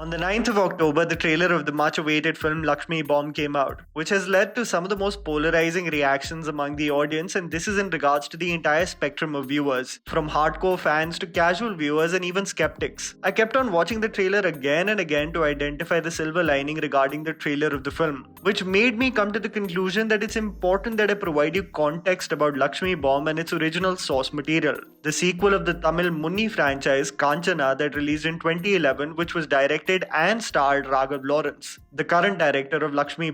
On the 9th of October, the trailer of the much-awaited film Laxmmi came out, which has led to some of the most polarizing reactions among the audience, and this is in regards to the entire spectrum of viewers, from hardcore fans to casual viewers and even skeptics. I kept on watching the trailer again and again to identify the silver lining regarding the trailer of the film, which made me come to the conclusion that it's important that I provide you context about Laxmmi and its original source material, the sequel of the Tamil Munni franchise Kanchana that released in 2011, which was directed and starred Raghava Lawrence, the current director of Laxmmi.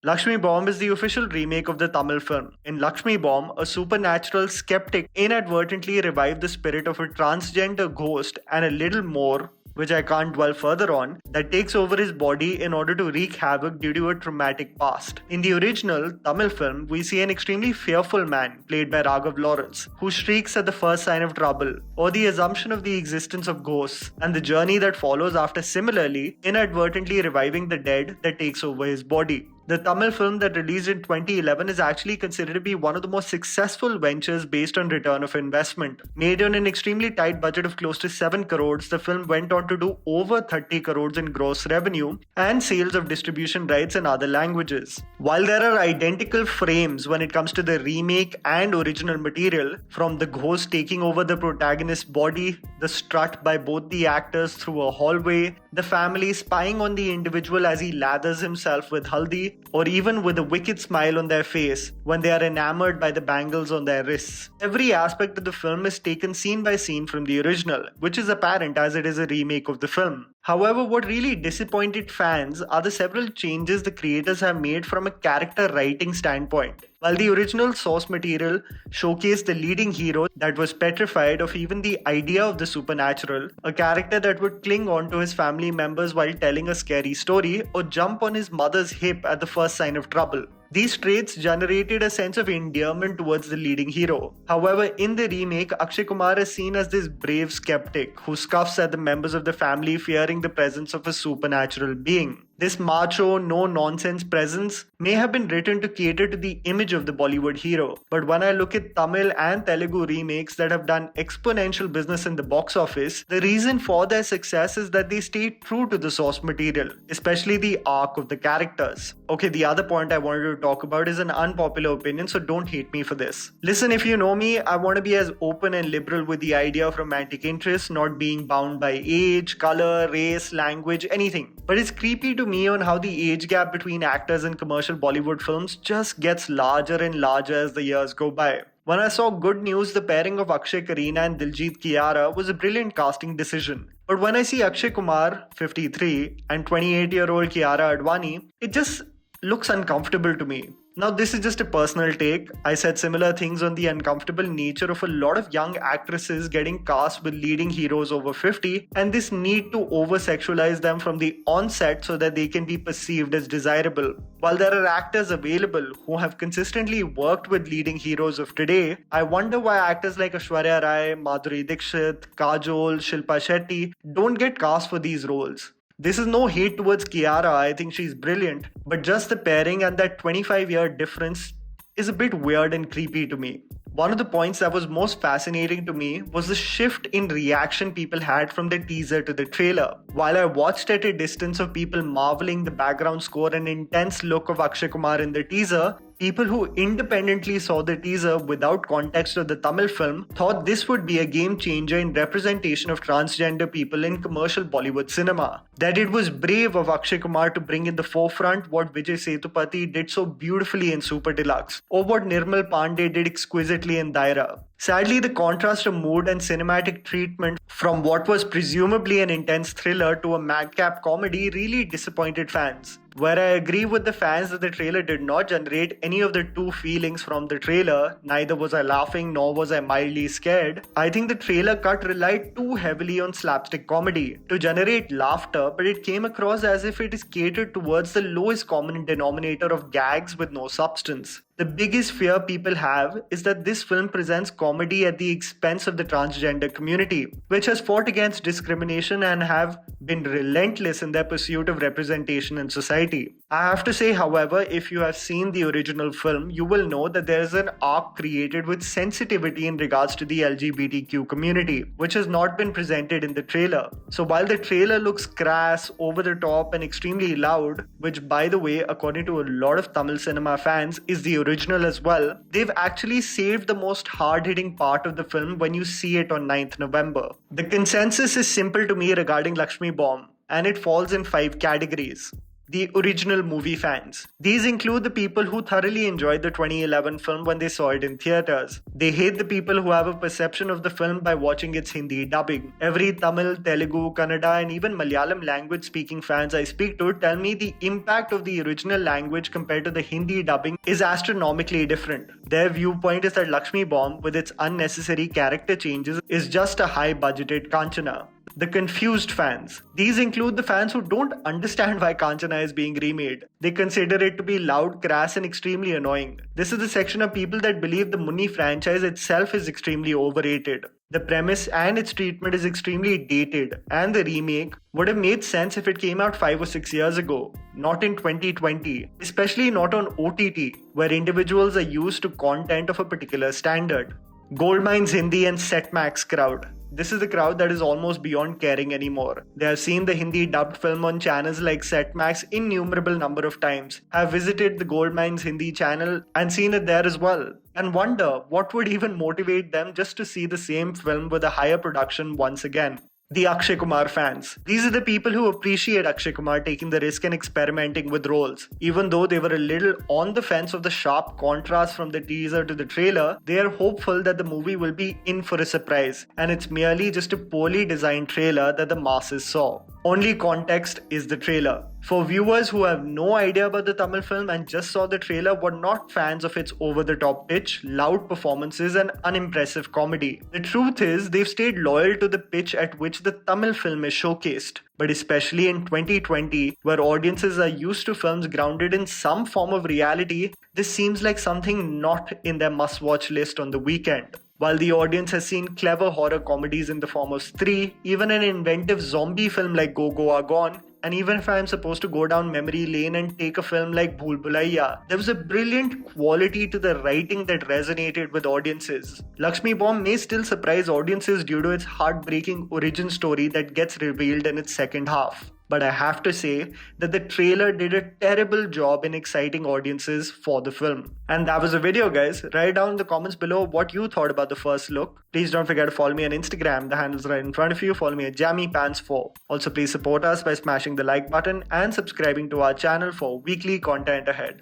Laxmmi is the official remake of the Tamil film. In Laxmmi, a supernatural skeptic inadvertently revived the spirit of a transgender ghost and a little more, which I can't dwell further on, that takes over his body in order to wreak havoc due to a traumatic past. In the original Tamil film, we see an extremely fearful man, played by Raghava Lawrence, who shrieks at the first sign of trouble, or the assumption of the existence of ghosts, and the journey that follows after similarly inadvertently reviving the dead that takes over his body. The Tamil film that released in 2011 is actually considered to be one of the most successful ventures based on return of investment. Made on an extremely tight budget of close to 7 crores, the film went on to do over 30 crores in gross revenue and sales of distribution rights in other languages. While there are identical frames when it comes to the remake and original material, from the ghost taking over the protagonist's body, the strut by both the actors through a hallway, the family spying on the individual as he lathers himself with haldi, or even with a wicked smile on their face when they are enamored by the bangles on their wrists. Every aspect of the film is taken scene by scene from the original, which is apparent as it is a remake of the film. However, what really disappointed fans are the several changes the creators have made from a character writing standpoint. While the original source material showcased the leading hero that was petrified of even the idea of the supernatural, a character that would cling on to his family members while telling a scary story or jump on his mother's hip at the first sign of trouble. These traits generated a sense of endearment towards the leading hero. However, in the remake, Akshay Kumar is seen as this brave skeptic who scoffs at the members of the family fearing the presence of a supernatural being. This macho, no-nonsense presence may have been written to cater to the image of the Bollywood hero. But when I look at Tamil and Telugu remakes that have done exponential business in the box office, the reason for their success is that they stayed true to the source material, especially the arc of the characters. Okay, the other point I wanted to talk about is an unpopular opinion, so don't hate me for this. Listen, if you know me, I want to be as open and liberal with the idea of romantic interest not being bound by age, color, race, language, anything. But it's creepy to me on how the age gap between actors in commercial Bollywood films just gets larger and larger as the years go by. When I saw Good News, the pairing of Akshay, Kareena and Diljit Kiara was a brilliant casting decision. But when I see Akshay Kumar, 53, and 28-year-old Kiara Advani, it just looks uncomfortable to me. Now, this is just a personal take. I said similar things on the uncomfortable nature of a lot of young actresses getting cast with leading heroes over 50 and this need to over-sexualize them from the onset so that they can be perceived as desirable. While there are actors available who have consistently worked with leading heroes of today, I wonder why actors like Aishwarya Rai, Madhuri Dixit, Kajol, Shilpa Shetty don't get cast for these roles. This is no hate towards Kiara, I think she's brilliant, but just the pairing and that 25-year difference is a bit weird and creepy to me. One of the points that was most fascinating to me was the shift in reaction people had from the teaser to the trailer. While I watched at a distance of people marveling the background score and intense look of Akshay Kumar in the teaser, people who independently saw the teaser without context of the Tamil film thought this would be a game changer in representation of transgender people in commercial Bollywood cinema. That it was brave of Akshay Kumar to bring in the forefront what Vijay Sethupathi did so beautifully in Super Deluxe, or what Nirmal Pandey did exquisitely in Daira. Sadly, the contrast of mood and cinematic treatment from what was presumably an intense thriller to a madcap comedy really disappointed fans. Where I agree with the fans that the trailer did not generate any of the two feelings from the trailer, neither was I laughing nor was I mildly scared, I think the trailer cut relied too heavily on slapstick comedy to generate laughter, but it came across as if it is catered towards the lowest common denominator of gags with no substance. The biggest fear people have is that this film presents comedy at the expense of the transgender community, which has fought against discrimination and have been relentless in their pursuit of representation in society. I have to say, however, if you have seen the original film, you will know that there is an arc created with sensitivity in regards to the LGBTQ community, which has not been presented in the trailer. So while the trailer looks crass, over the top, and extremely loud, which by the way, according to a lot of Tamil cinema fans, is the original as well, they've actually saved the most hard-hitting part of the film when you see it on 9th November. The consensus is simple to me regarding Laxmmi Bomb, and it falls in 5 categories. The original movie fans. These include the people who thoroughly enjoyed the 2011 film when they saw it in theaters. They hate the people who have a perception of the film by watching its Hindi dubbing. Every Tamil, Telugu, Kannada and even Malayalam language speaking fans I speak to tell me the impact of the original language compared to the Hindi dubbing is astronomically different. Their viewpoint is that Laxmmi Bomb, with its unnecessary character changes, is just a high-budgeted Kanchana. The confused fans. These include the fans who don't understand why Kanchana is being remade. They consider it to be loud, crass and extremely annoying. This is the section of people that believe the Munni franchise itself is extremely overrated. The premise and its treatment is extremely dated, and the remake would have made sense if it came out 5 or 6 years ago, not in 2020, especially not on OTT, where individuals are used to content of a particular standard. GOLDMINES Hindi and Setmax crowd. This is the crowd that is almost beyond caring anymore. They have seen the Hindi dubbed film on channels like Setmax innumerable number of times, have visited the GOLDMINES Hindi channel and seen it there as well, and wonder what would even motivate them just to see the same film with a higher production once again. The Akshay Kumar fans. These are the people who appreciate Akshay Kumar taking the risk and experimenting with roles. Even though they were a little on the fence of the sharp contrast from the teaser to the trailer, they are hopeful that the movie will be in for a surprise, and it's merely just a poorly designed trailer that the masses saw. Only context is the trailer. For viewers who have no idea about the Tamil film and just saw the trailer, were not fans of its over-the-top pitch, loud performances and unimpressive comedy. The truth is, they've stayed loyal to the pitch at which the Tamil film is showcased. But especially in 2020, where audiences are used to films grounded in some form of reality, this seems like something not in their must-watch list on the weekend. While the audience has seen clever horror comedies in the form of Stree, even an inventive zombie film like Go Goa Gone, and even if I am supposed to go down memory lane and take a film like Bhool Bhulaiya, there was a brilliant quality to the writing that resonated with audiences. Laxmmi Bomb may still surprise audiences due to its heartbreaking origin story that gets revealed in its second half. But I have to say that the trailer did a terrible job in exciting audiences for the film. And that was the video, guys. Write down in the comments below what you thought about the first look. Please don't forget to follow me on Instagram. The handle's right in front of you. Follow me at JammyPants4. Also, please support us by smashing the like button and subscribing to our channel for weekly content ahead.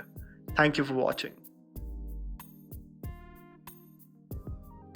Thank you for watching.